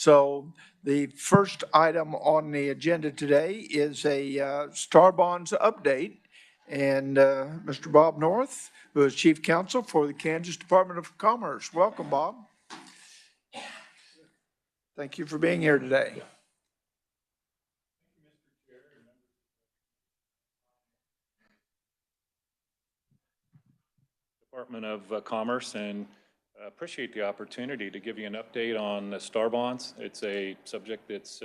So the first item on the agenda today is a Star Bonds update. And Mr. Bob North, who is Chief Counsel for the Kansas Department of Commerce. Welcome, Bob. Thank you for being here today. Department of Commerce, and appreciate the opportunity to give you an update on the Star Bonds. It's a subject that's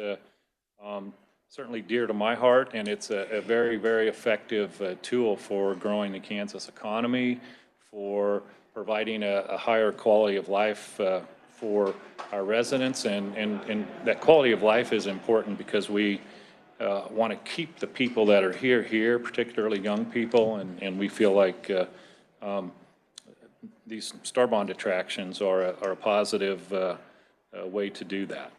certainly dear to my heart, and it's a very, very effective tool for growing the Kansas economy, for providing a higher quality of life for our residents, and that quality of life is important because we want to keep the people that are here, particularly young people, and we feel like these Star Bond attractions are a positive way to do that.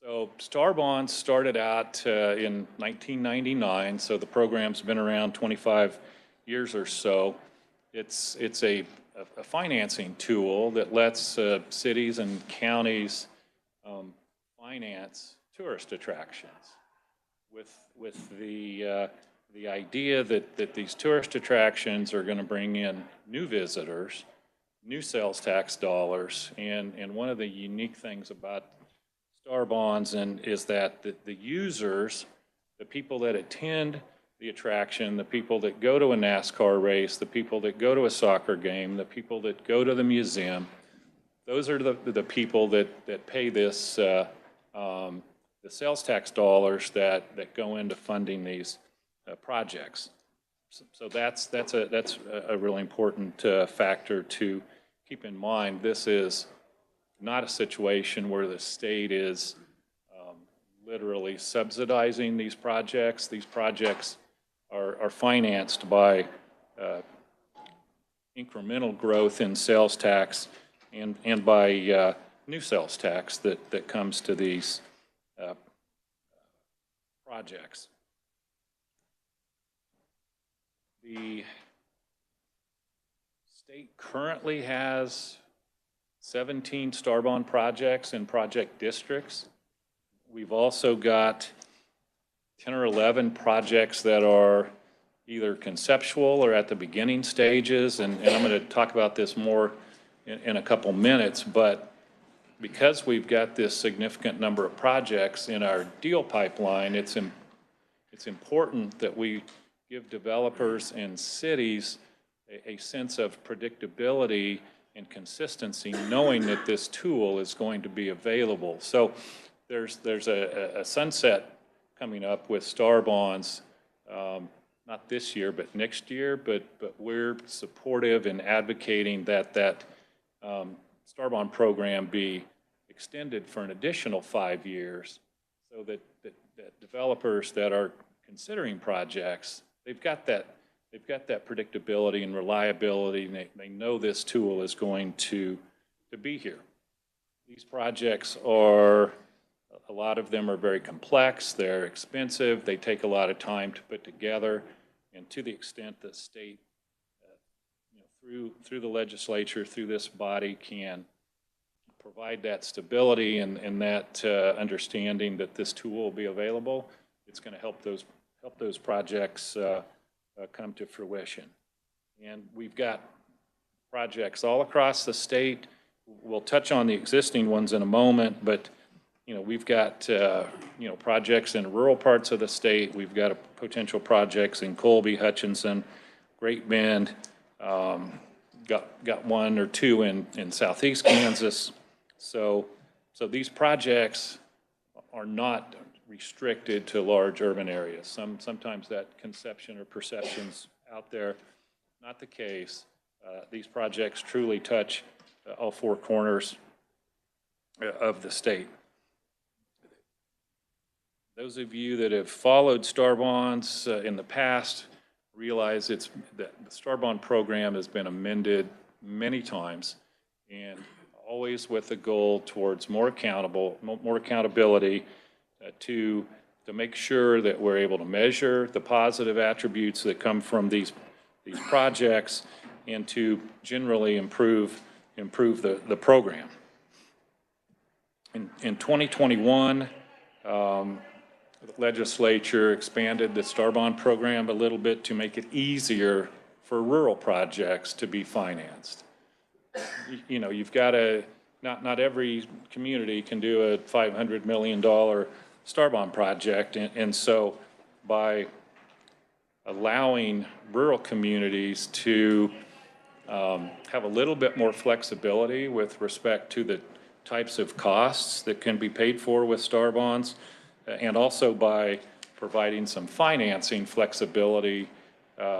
So Star Bonds started out in 1999, so the program's been around 25 years or so. It's a financing tool that lets cities and counties finance tourist attractions with the idea that these tourist attractions are going to bring in new visitors, new sales tax dollars, and one of the unique things about Star Bonds is that the users, the people that attend the attraction, the people that go to a NASCAR race, the people that go to a soccer game, the people that go to the museum, those are the people that pay this the sales tax dollars that go into funding these projects. So that's a really important factor to keep in mind. This is not a situation where the state is literally subsidizing these projects. These projects are financed by incremental growth in sales tax and by new sales tax that comes to these projects. The state currently has 17 Star Bond projects in project districts. We've also got 10 or 11 projects that are either conceptual or at the beginning stages, and I'm going to talk about this more in a couple minutes, but because we've got this significant number of projects in our deal pipeline, it's important that we give developers and cities a sense of predictability and consistency, knowing that this tool is going to be available. So there's a sunset coming up with Star Bonds, not this year, but next year, but we're supportive and advocating that Star Bond program be extended for an additional 5 years so that developers that are considering projects, they've got that predictability and reliability, and they know this tool is going to be here. These projects are, a lot of them are very complex, they're expensive, they take a lot of time to put together, and to the extent the state, through the legislature, through this body, can provide that stability and that understanding that this tool will be available, it's going to help those projects come to fruition. And we've got projects all across the state. We'll touch on the existing ones in a moment, but we've got projects in rural parts of the state. We've got potential projects in Colby, Hutchinson, Great Bend. Got one or two in southeast Kansas. So these projects are not restricted to large urban areas. Sometimes that conception or perception's out there. Not the case. These projects truly touch all four corners of the state. Those of you that have followed Star Bonds in the past realize that the Star Bond program has been amended many times, and always with the goal towards more accountability to make sure that we're able to measure the positive attributes that come from these projects and to generally improve the program. In 2021, the legislature expanded the Star Bond program a little bit to make it easier for rural projects to be financed. You know, you've got to, not every community can do a $500 million Star Bond project. And so by allowing rural communities to have a little bit more flexibility with respect to the types of costs that can be paid for with Star Bonds, and also by providing some financing flexibility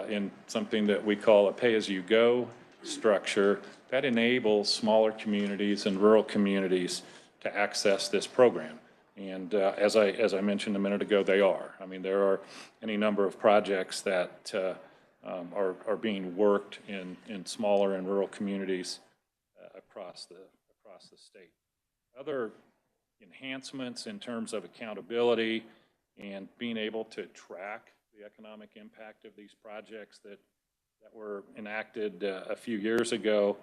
in something that we call a pay-as-you-go structure, that enables smaller communities and rural communities to access this program. And as I mentioned a minute ago, they are. I mean, there are any number of projects that are being worked in smaller and rural communities across the state. Other enhancements in terms of accountability and being able to track the economic impact of these projects that were enacted a few years ago.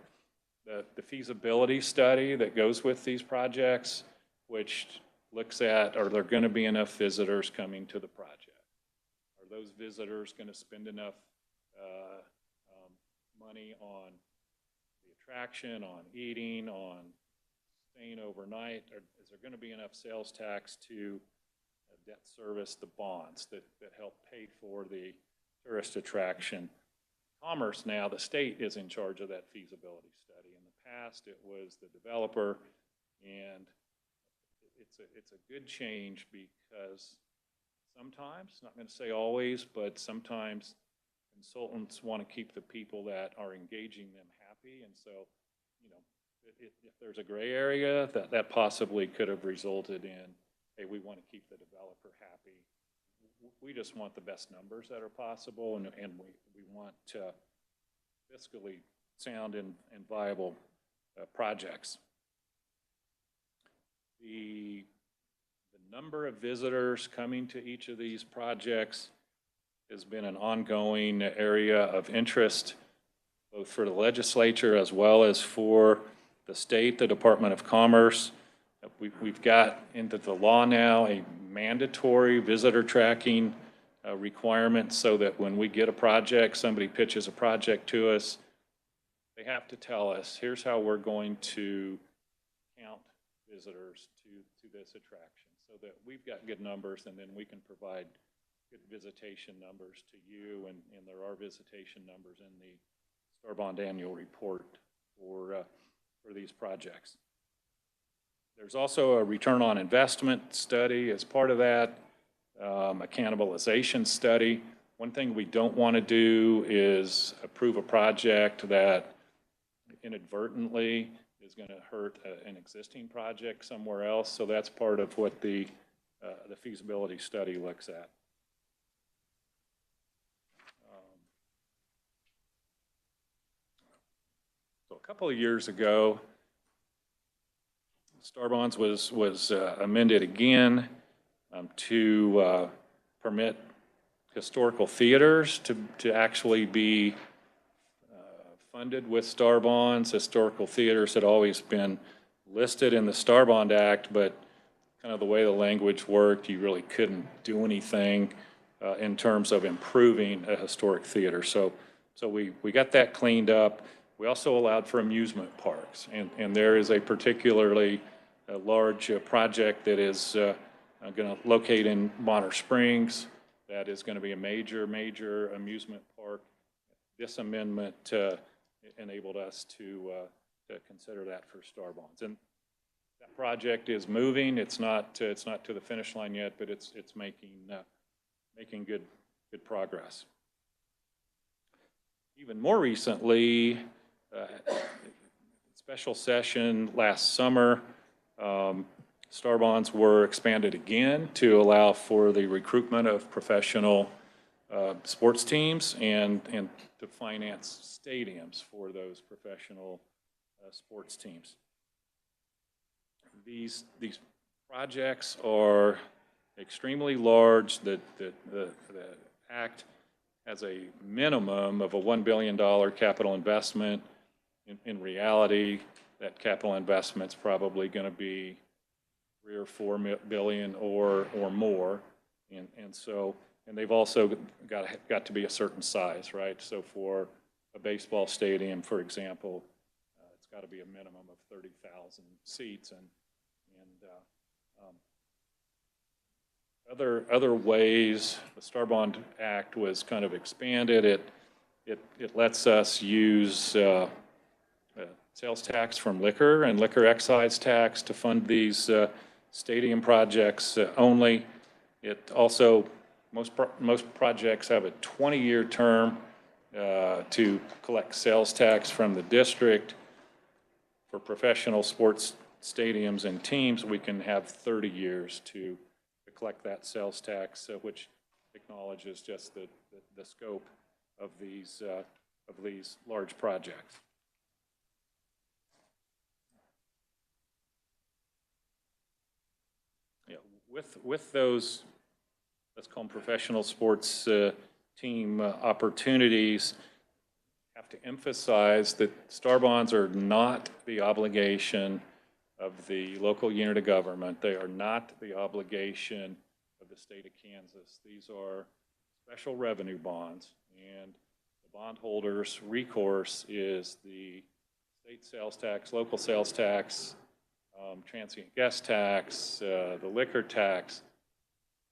The feasibility study that goes with these projects, which looks at, are there going to be enough visitors coming to the project? Are those visitors going to spend enough money on the attraction, on eating, on staying overnight? Or is there going to be enough sales tax to debt service the bonds that help pay for the tourist attraction? Commerce now, the state is in charge of that feasibility study. In the past, it was the developer, and it's a good change because sometimes, not going to say always, but sometimes consultants want to keep the people that are engaging them happy. And so, you know, if there's a gray area, that possibly could have resulted in, hey, we want to keep the developer happy. We just want the best numbers that are possible, and we want fiscally sound and viable projects. The number of visitors coming to each of these projects has been an ongoing area of interest, both for the legislature as well as for the state, the Department of Commerce. We've got into the law now a mandatory visitor tracking requirement, so that when we get a project, somebody pitches a project to us, they have to tell us, here's how we're going to count visitors to this attraction, so that we've got good numbers, and then we can provide good visitation numbers to you, and there are visitation numbers in the Star Bond annual report for these projects. There's also a return on investment study as part of that, a cannibalization study. One thing we don't want to do is approve a project that inadvertently is going to hurt an existing project somewhere else. So that's part of what the feasibility study looks at. So a couple of years ago, Star Bonds was amended again to permit historical theaters to actually be funded with Star Bonds. Historical theaters had always been listed in the Star Bond Act, but kind of the way the language worked, you really couldn't do anything in terms of improving a historic theater. So we got that cleaned up. We also allowed for amusement parks, and there is a particularly large project that is going to locate in Bonner Springs. That is going to be a major amusement park. This amendment enabled us to consider that for Star Bonds, and that project is moving. It's not to the finish line yet, but it's making good progress. Even more recently, special session last summer, Star Bonds were expanded again to allow for the recruitment of professional sports teams and to finance stadiums for those professional sports teams. These projects are extremely large. The Act has a minimum of a $1 billion capital investment. In reality, that capital investment's probably going to be 3 or 4 billion or more. And so, and they've also got to be a certain size, right? So for a baseball stadium, for example, it's got to be a minimum of 30,000 seats. And other ways the Star Bond Act was kind of expanded. It lets us use sales tax from liquor and liquor excise tax to fund these stadium projects only. It also, most projects have a 20-year term to collect sales tax from the district. For professional sports stadiums and teams, we can have 30 years to collect that sales tax, which acknowledges just the scope of these large projects. Yeah, with those, let's call them professional sports team opportunities, have to emphasize that Star Bonds are not the obligation of the local unit of government. They are not the obligation of the state of Kansas. These are special revenue bonds, and the bondholders' recourse is the state sales tax, local sales tax, transient guest tax, the liquor tax.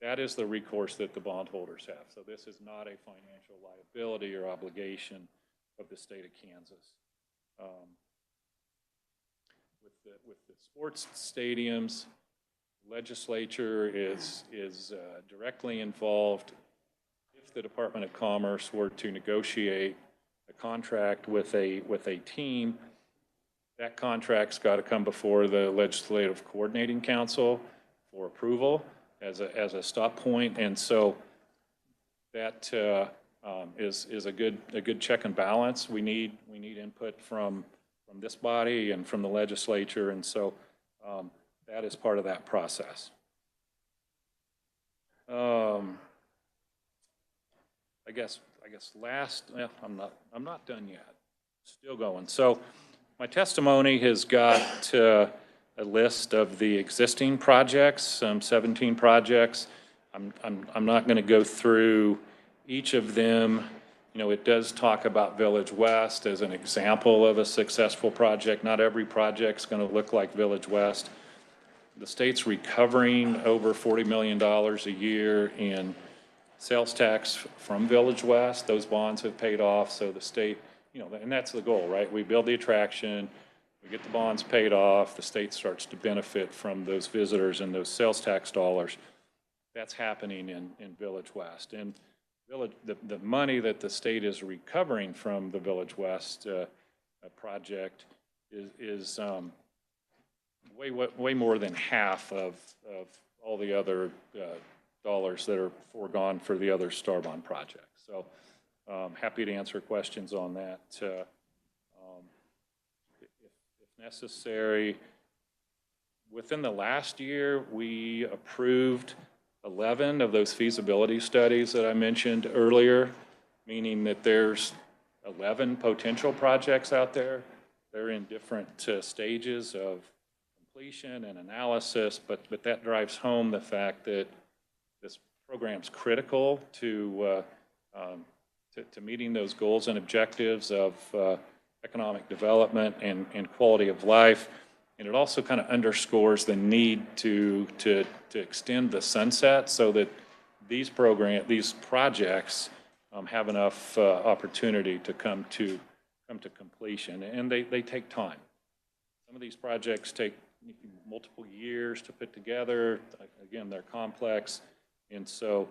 That is the recourse that the bondholders have. So this is not a financial liability or obligation of the state of Kansas. With the sports stadiums, legislature is directly involved. If the Department of Commerce were to negotiate a contract with a team, that contract's got to come before the Legislative Coordinating Council for approval as a stop point, and so that is a good check and balance. We need input from this body and from the legislature, and so that is part of that process. I guess last, well, I'm not done yet. Still going. So my testimony has got a list of the existing projects, 17 projects. I'm not going to go through each of them. You know, it does talk about Village West as an example of a successful project. Not every project's going to look like Village West. The state's recovering over $40 million a year in sales tax from Village West. Those bonds have paid off, so the state, you know, and that's the goal, right? We build the attraction, we get the bonds paid off, the state starts to benefit from those visitors and those sales tax dollars. That's happening in Village West. And the money that the state is recovering from the Village West project is way more than half of all the other dollars that are foregone for the other Star Bond projects. So happy to answer questions on that if necessary. Within the last year, we approved 11 of those feasibility studies that I mentioned earlier, meaning that there's 11 potential projects out there. They're in different stages of completion and analysis, but that drives home the fact that this program's critical to meeting those goals and objectives of economic development and quality of life. And it also kind of underscores the need to extend the sunset so that these projects have enough opportunity to come to completion. And they take time. Some of these projects take multiple years to put together. Again, they're complex. And so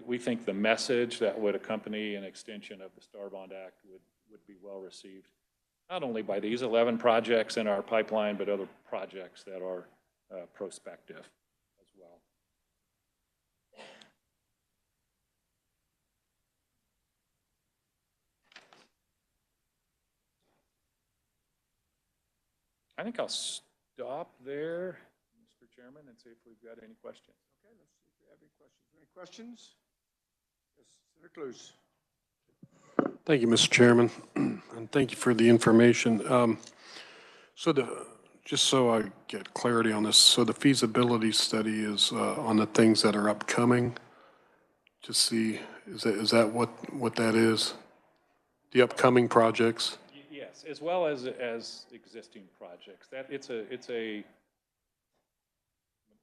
we think the message that would accompany an extension of the Star Bond Act would be well received, not only by these 11 projects in our pipeline, but other projects that are prospective as well. I think I'll stop there, Mr. Chairman, and see if we've got any questions. Okay, let's see if we have any questions. Any questions? Yes, Senator Cluse. Thank you, Mr. Chairman, and thank you for the information. So the Just so I get clarity on this, so the feasibility study is on the things that are upcoming? To see, is that what that is? The upcoming projects? Yes, as well as existing projects. It's a,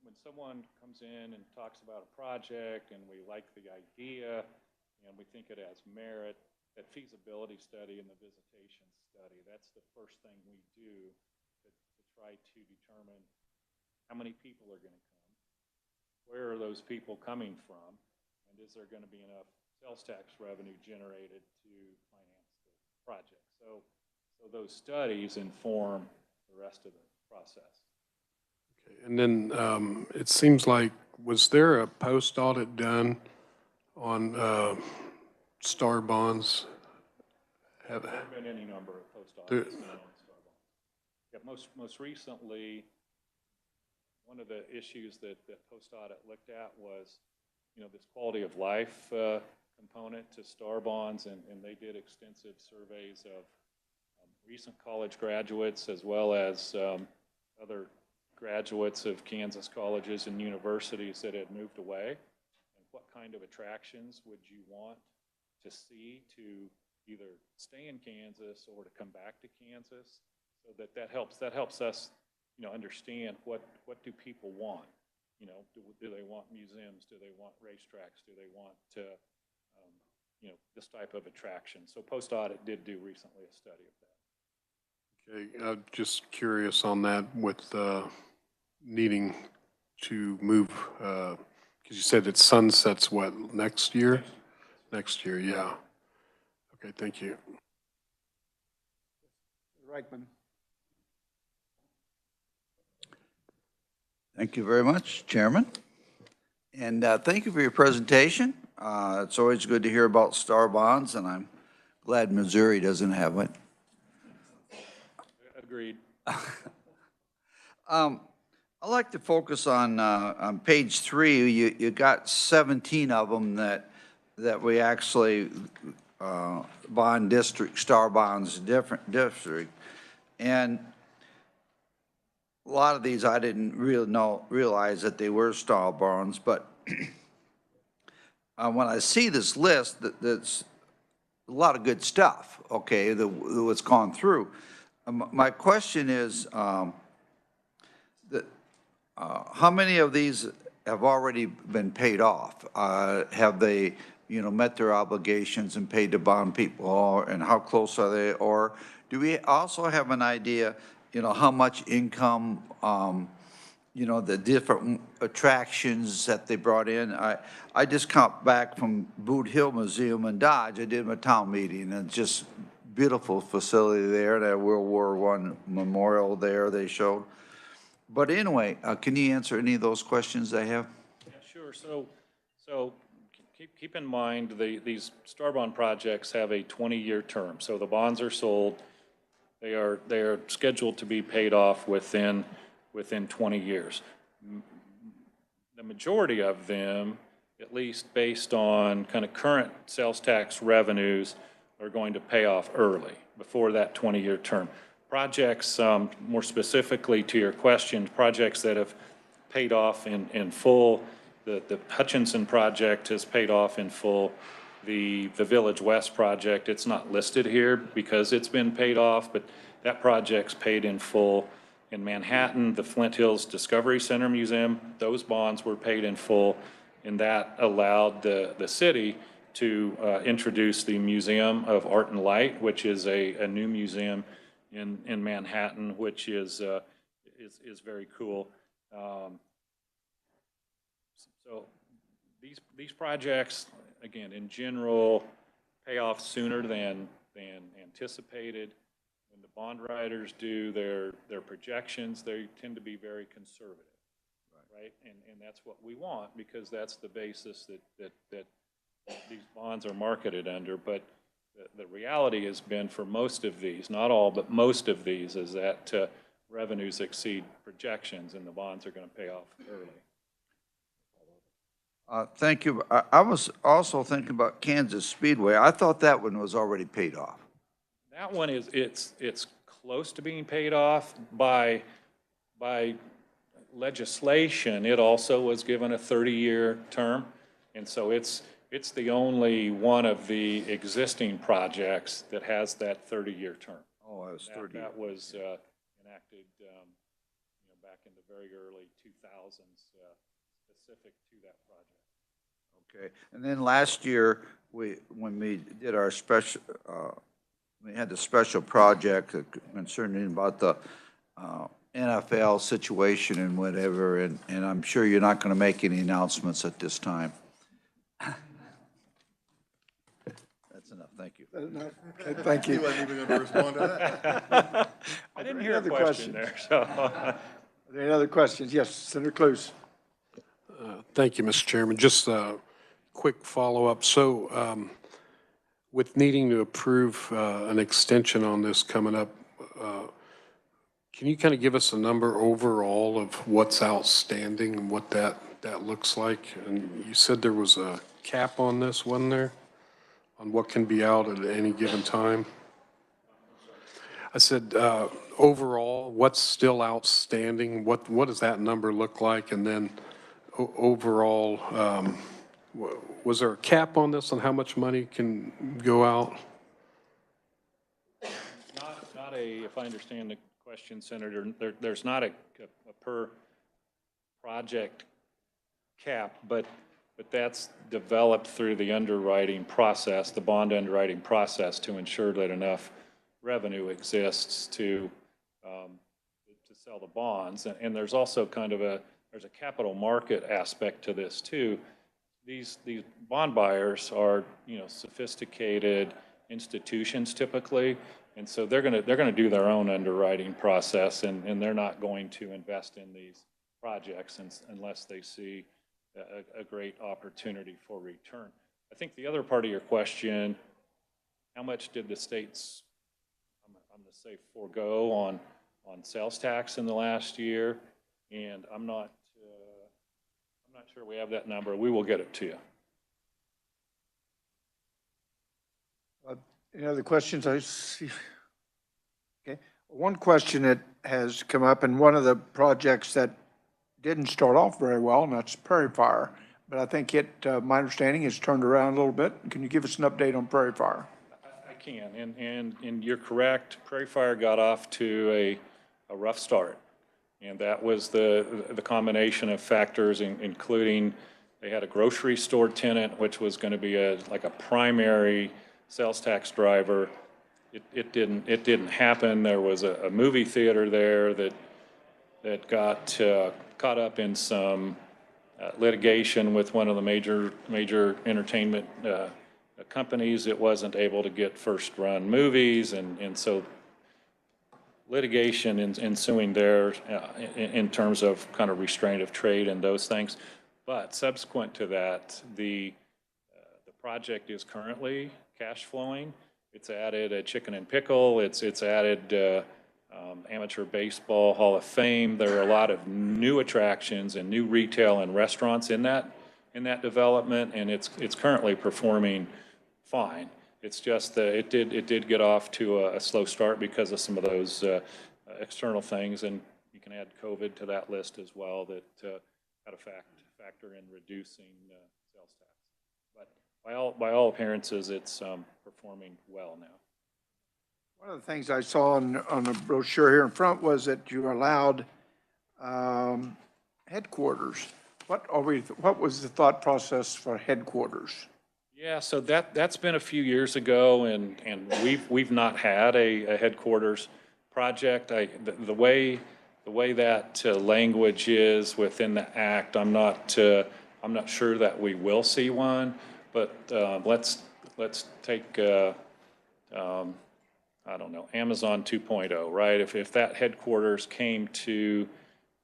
when someone comes in and talks about a project and we like the idea and we think it has merit, that feasibility study and the visitation study, that's the first thing we do to try to determine how many people are going to come, where are those people coming from, and is there going to be enough sales tax revenue generated to finance the project. So those studies inform the rest of the process. Okay. And then it seems like, was there a post audit done on star bonds? There have been any number of post audits done on star bonds. Yeah, most recently, one of the issues that post audit looked at was, this quality of life component to star bonds, and they did extensive surveys of recent college graduates as well as other graduates of Kansas colleges and universities that had moved away, and what kind of attractions would you want to see to either stay in Kansas or to come back to Kansas. So that helps us, understand what do people want. Do they want museums? Do they want racetracks? Do they want this type of attraction? So post audit did do recently a study of that. Okay, I'm just curious on that with needing to move, because you said it sunsets what, next year? Next year, yeah. Okay, thank you. Reichman. Thank you very much, Chairman. And thank you for your presentation. It's always good to hear about star bonds, and I'm glad Missouri doesn't have it. Agreed. I'd like to focus on page 3. You got 17 of them that we actually bond district, star bonds, different district. And a lot of these I didn't realize that they were star bonds, but when I see this list, that's a lot of good stuff, okay, what's gone through. My question is, how many of these have already been paid off? Have they, met their obligations and paid the bond people, and how close are they? Or do we also have an idea, how much income, the different attractions that they brought in? I just got back from Boot Hill Museum in Dodge. I did my town meeting, and just beautiful facility there. That World War I memorial there they showed. But anyway, can you answer any of those questions I have? Yeah, sure. So keep in mind these star bond projects have a 20-year term. So the bonds are sold. They are scheduled to be paid off within 20 years. The majority of them, at least based on kind of current sales tax revenues, are going to pay off early, before that 20-year term. Projects, more specifically to your question, projects that have paid off in full, the Hutchinson project has paid off in full. The Village West project, it's not listed here because it's been paid off, but that project's paid in full. In Manhattan, the Flint Hills Discovery Center Museum, those bonds were paid in full, and that allowed the city to introduce the Museum of Art and Light, which is a new museum in Manhattan, which is very cool. So these projects, again, in general, pay off sooner than anticipated. When the bond writers do their projections, they tend to be very conservative, right? And that's what we want, because that's the basis that these bonds are marketed under. But the reality has been for most of these, not all, but most of these, is that revenues exceed projections and the bonds are going to pay off early. Thank you. I was also thinking about Kansas Speedway. I thought that one was already paid off. That one it's close to being paid off by by legislation, it also was given a 30-year term. And so it's the only one of the existing projects that has that 30-year term. Oh, I was 30. That was enacted, back in the very early 2000s, specific to that project. Okay, and then last year, when we did our special, we had the special project concerning about the NFL situation and whatever, and I'm sure you're not going to make any announcements at this time. That's enough, thank you. Thank He you. wasn't even going to respond to that. I didn't hear a other question questions? there, so. Are there any other questions? Yes, Senator Cluse. Thank you, Mr. Chairman. Just a quick follow-up. So with needing to approve an extension on this coming up, can you kind of give us a number overall of what's outstanding and what that looks like? And you said there was a cap on this, wasn't there? On what can be out at any given time? I said, overall, what's still outstanding? What does that number look like? And then overall, was there a cap on this, on how much money can go out? Not a, if I understand the question, Senator, there's not a per project cap, but that's developed through the underwriting process, the bond underwriting process, to ensure that enough revenue exists to sell the bonds. And there's also kind of there's a capital market aspect to this too. These bond buyers are, sophisticated institutions typically, and so they're gonna do their own underwriting process, and they're not going to invest in these projects unless they see a great opportunity for return. I think the other part of your question, how much did the states, I'm gonna say, forego on sales tax in the last year? And I'm not sure we have that number. We will get it to you. Any other questions? I see. Okay. One question that has come up, and one of the projects that didn't start off very well, and that's Prairie Fire. But I think my understanding is turned around a little bit. Can you give us an update on Prairie Fire? I can, and you're correct. Prairie Fire got off to a rough start. And that was the combination of factors, including they had a grocery store tenant, which was going to be like a primary sales tax driver. It didn't happen. There was a movie theater there that got caught up in some litigation with one of the major entertainment companies. It wasn't able to get first-run movies, and so litigation ensuing there in terms of kind of restraint of trade and those things. But subsequent to that, the project is currently cash flowing. It's added a Chicken and Pickle. It's added Amateur Baseball Hall of Fame. There are a lot of new attractions and new retail and restaurants in that development, and it's currently performing fine. It's just that it did get off to a slow start because of some of those external things, and you can add COVID to that list as well that had a factor in reducing sales tax. But by all appearances, it's performing well now. One of the things I saw on the brochure here in front was that you allowed headquarters. What was the thought process for headquarters? Yeah, so that's been a few years ago, and we've not had a headquarters project. The way that language is within the act, I'm not sure that we will see one. But let's take I don't know, Amazon 2.0, right? If that headquarters came to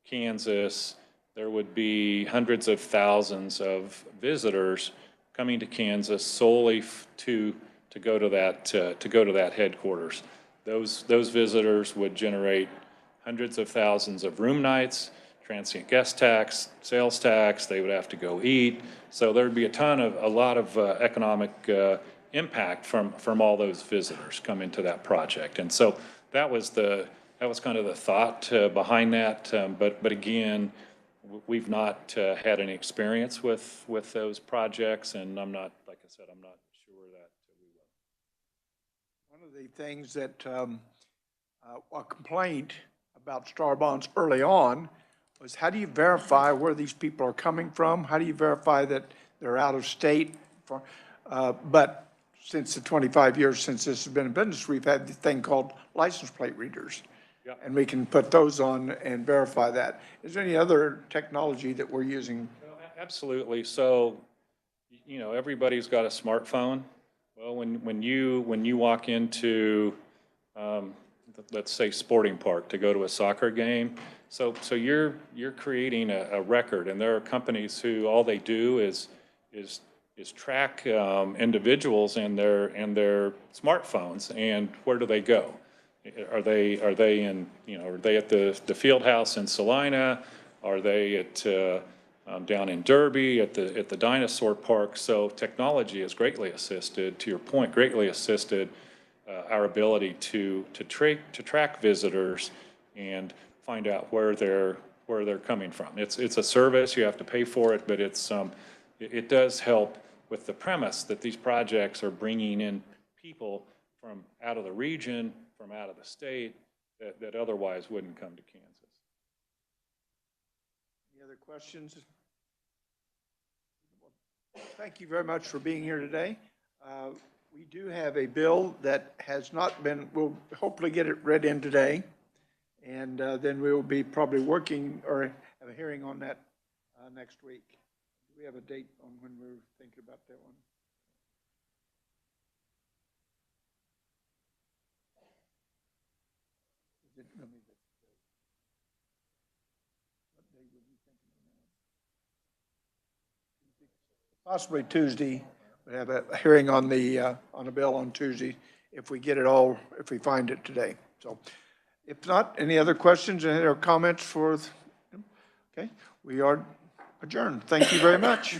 Kansas, there would be hundreds of thousands of visitors coming to Kansas solely to go to that headquarters. Those visitors would generate hundreds of thousands of room nights, transient guest tax, sales tax. They would have to go eat. So there'd be a lot of economic impact from all those visitors coming to that project. And so that was the that was kind of the thought behind that. But again, we've not had any experience with those projects, and I'm not, like I said, I'm not sure that we will. One of the things that, a complaint about star bonds early on was how do you verify where these people are coming from? How do you verify that they're out of state? But since the 25 years since this has been in business, we've had the thing called license plate readers. Yep. And we can put those on and verify that. Is there any other technology that we're using? Absolutely. So, you know, everybody's got a smartphone. Well, when you walk into, let's say, sporting park to go to a soccer game, so you're creating a record, and there are companies who all they do is track individuals and their smartphones, and where do they go? Are they in, you know, are they at the field house in Salina? Are they at down in Derby at the dinosaur park? So technology has greatly assisted, to your point, greatly assisted our ability to track visitors and find out where they're coming from. It's a service, you have to pay for it, but it does help with the premise that these projects are bringing in people from out of the region, from out of the state, that otherwise wouldn't come to Kansas. Any other questions? Thank you very much for being here today. We do have a bill that has not been, we'll hopefully get it read in today. And then we will be probably working or have a hearing on that next week. Do we have a date on when we're thinking about that one? Possibly Tuesday. We have a hearing on the bill on Tuesday if we get it all, if we find it today. So if not, any other questions or comments for, okay, we are adjourned. Thank you very much.